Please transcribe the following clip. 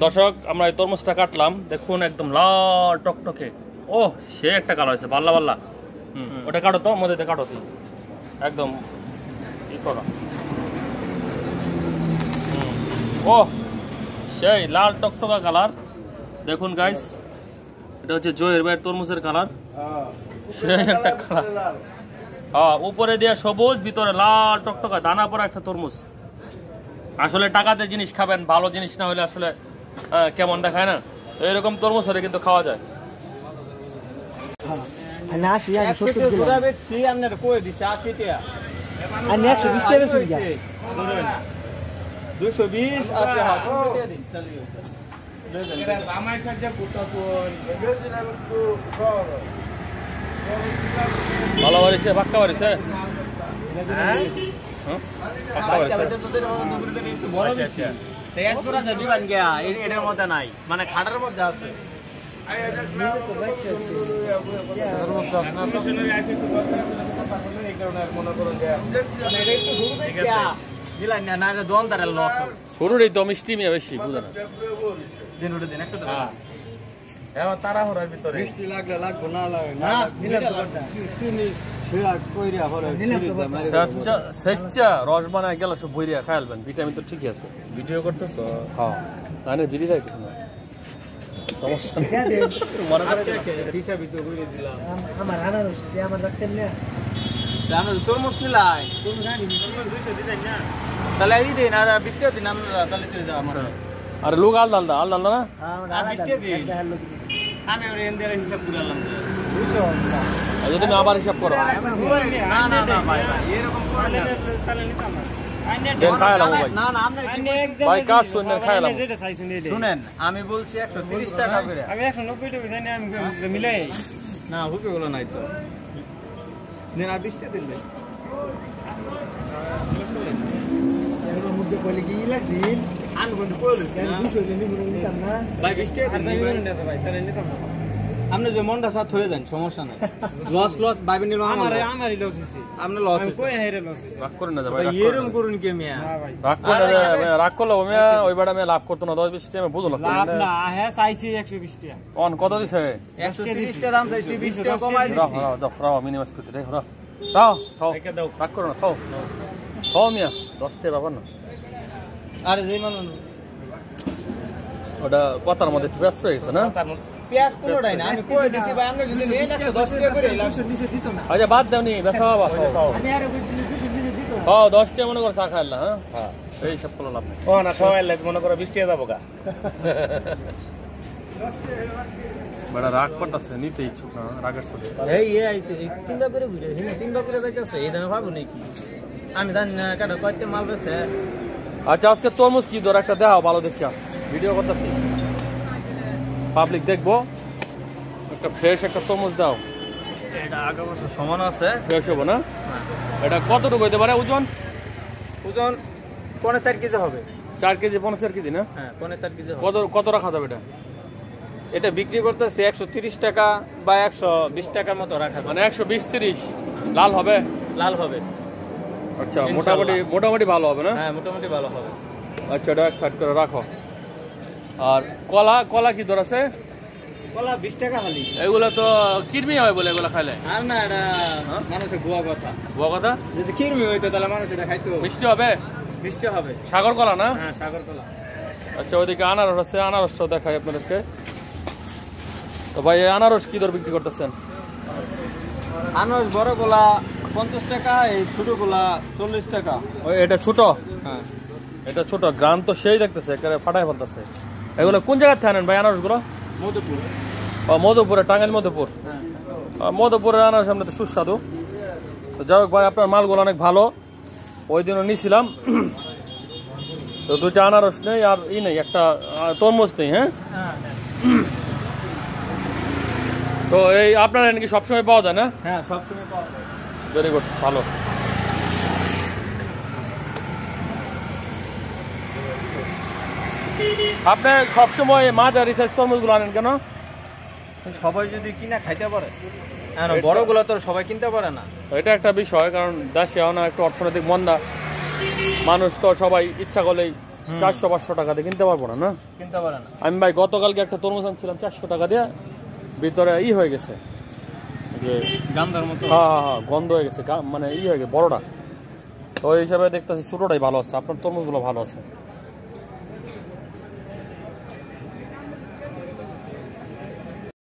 দর্শক আমরা এই তরমুজটা কাটলাম, দেখুন একদম লাল টকটকে। ও সে একটা কালার হয়েছে, বাল্লা বাল্লা। ওটা কাটো তো, মধ্যে কাটো তুই একদম ই করো। ও সেই লাল টকটকা কালার। দেখুন গাইস, এটা হচ্ছে জয়ের ভাইয়ের তরমুজের কালার। সেই একটা কালার, হ্যাঁ, উপরে দিয়ে সবুজ, ভিতরে লাল টকটকা দানা পড়া একটা তরমুজ। আসলে টাকাতে জিনিস খাবেন, ভালো জিনিস না হলে আসলে কেমন দেখায় না। এরকম তরমুজ হলে কিন্তু খাওয়া যায়। ভালো বাড়িছে, পাক্কা বাড়িছে। এটার মধ্যে নাই, মানে খাটার মধ্যে আছে। শুরুরই তো মিষ্টি মিয়া বেশি বুঝে না। তাড়াহুড়ার ভিতরে মিষ্টি লাগলে লাগবো, না লাগে না। রস বানায় গেল সব বইরিয়া খাইলবেন, ভিটামিন তো ঠিকই আছে। ভিডিও করতেছ? হ্যাঁ, তাহলে বিড়ি খাই কিছু না, সমস্যা নেই। মনে করে হিসাবই তো করে দিলাম। আমার আনারস আমার রাখতেন না, তরমুজ মিলাই তরমুজ আনি 200 দিতেন না, তাহলে এই দিন আর 20 টাকা দিন আমরা, তাহলে চলে যাও আমার। আরে লোক আলাদা আলাদা না, হ্যাঁ 20 টাকা দিন আমি ওর এন্ড এর হিসাব করলাম 200। আজ তুমি আবার হিসাব করো। না না না ভাই ভাই এরকম করলে তাহলে নিতাম না। শুনেন, আমি বলছি 130 টাকা করে, আমি 190 টাকা জানি, আমি মিলাই না হুপে গুলো নাই তো। নেন আর 20 টাকা দিন ভাই। এর মধ্যে বলে কি লাগছে আমি কিন্তু কইলছি 200 দিন নিতাম না ভাই, 20 টাকা দিন ভাই, তাহলে নিতাম না। আপনি যে মনটা সাথ হয়ে যান, সমস্যা নাই। লস ভাইবেন নিল, আমারই লস হইছে, আপনি লস হইছে, কই হেরে লস হইছে। রাগ করেন না ভাই, এরকম করুন কে মিয়া, রাগ করে না, রাগ করলে মিয়া ওই বাড়া মিয়া লাভ করতে না 10-20 টাকা বুঝো না। লাভ না, হ্যাঁ চাইছি 120 টাকা। অন কত দিছে? 130 টাকা দাম চাইছি, 20 টাকা কমাই দিছি। রাও মিনিমাস করতে রে, রাও খাও, রাগ করো না, খাও খাও মিয়া, 10 টাকা ব্যাপার না। আরে যেই মানুষ ওটা কথার মধ্যে একটু ব্যস্ত হয়ে গেছে না। পেঁয়াজ কোনোটাই না, আমি কই দিছি ভাই, আপনি যদি নেন 110 টাকা করে 200 দিতে দিত না। আচ্ছা বাদ দাও নি, বেসা বাবা আমি আরো বলছি 200 দিতে দিত। হ্যাঁ 10 টাকা মনে করে চা খাইলা। হ্যাঁ এই সব করলাম আপনি। ও না খাওয়াইলে মনে করো 20 টাকা যাবো গা। বড় রাগ করতেছে, নিতে ইচ্ছুক না, রাগের ছবি। এই আইছে 3বার করে ঘুরে, 3বার করে যাইতেছে, এই দামে পাবো নাকি? আমি জানি না কাটা কয়তে মাল বেছে। আচ্ছা আজকে তরমুজ কি দর একটা দেখাও ভালো দেখিয়া, ভিডিও করতেছি, পাবলিক দেখবো। একটা ফ্রেশ একটা তরমুজ দাও। এটা আগে বছর সমান আছে, ফ্রেশ হবো না? এটা কতটুকু হইতে পারে ওজন? ওজন 4.5 কেজি হবে। 4 কেজি 4.5 কেজি না? হ্যাঁ 4.5 কেজি হবে। কত রাখা যাবে এটা? এটা বিক্রি করতেছে 130 টাকা বা 120 টাকার মতো রাখা, মানে 120-30 লাল হবে? লাল হবে। আচ্ছা মোটামুটি ভালো হবে না? হ্যাঁ মোটামুটি ভালো হবে। আচ্ছা এটা এক সাইড করে রাখো। আর কলা কি দর আছে? কলা 20 টাকা খালি। এগুলো তো কিরমি হয় বলে এগুলো খাইলে? আর না, এটা মানুষের বুয়া কথা। বুয়া কথা? যদি কিরমি হইতো তাহলে মানুষ এটা খাইতো। মিষ্টি হবে? মিষ্টি হবে। সাগর কলা না? হ্যাঁ সাগর কলা। আচ্ছা ওইদিকে আনারস আছে, আনারসটাও দেখাই আপনাদেরকে। তো ভাই আনারস কি দর বিক্রি করতেছেন? আনারস বড় গোলা 50 টাকা, এই ছোট গোলা 40 টাকা। ওই এটা ছোট? হ্যাঁ এটা ছোট, গ্রাম তো সেই দেখতেছে একেবারে ফাটাই ফেলতেছে। এগুলো কোন জায়গায় থাকেন ভাই আনারসগুলো? মধুপুর। ও মধুপুরে, টাঙ্গাইল মধুপুর। মধুপুরের আনারস সামনে তো সুস্বাদু। তো যাই হোক ভাই, আপনার মালগুলো অনেক ভালো, ওই দিনও নিয়েছিলাম। তো 2টা আনারস নেই আর নেই, একটা তরমুজ নেই। হ্যাঁ তো এই আপনার নাকি সবসময় পাওয়া যায় না? হ্যাঁ সবসময় পাওয়া যায়। ভেরি গুড, ভালো। আপনি সবসময় মাঝারি সাইজ তরমুজগুলো আনেন কেন? সবাই যদি কিনা খাইতে পারে, বড়গুলো তো সবাই কিনতে পারে না। এটা একটা বিষয়, কারণ দেশে না একটু অর্থনৈতিক মন্দা, মানুষ তো সবাই ইচ্ছা করলেই 400-500 টাকা দিয়ে কিনতে পারবো না, না কিনতে পারে না। আমি ভাই গতকালকে একটা তরমুজ আনছিলাম 400 টাকা দিয়ে, ভিতরে হয়ে গেছে যে গান্ধার মতো। হ্যাঁ গন্ধ হয়ে গেছে, মানে হয়ে গেছে বড়টা। তো ওই হিসাবে দেখতেছি ছোটটাই ভালো আছে, আপনার তরমুজগুলো ভালো আছে।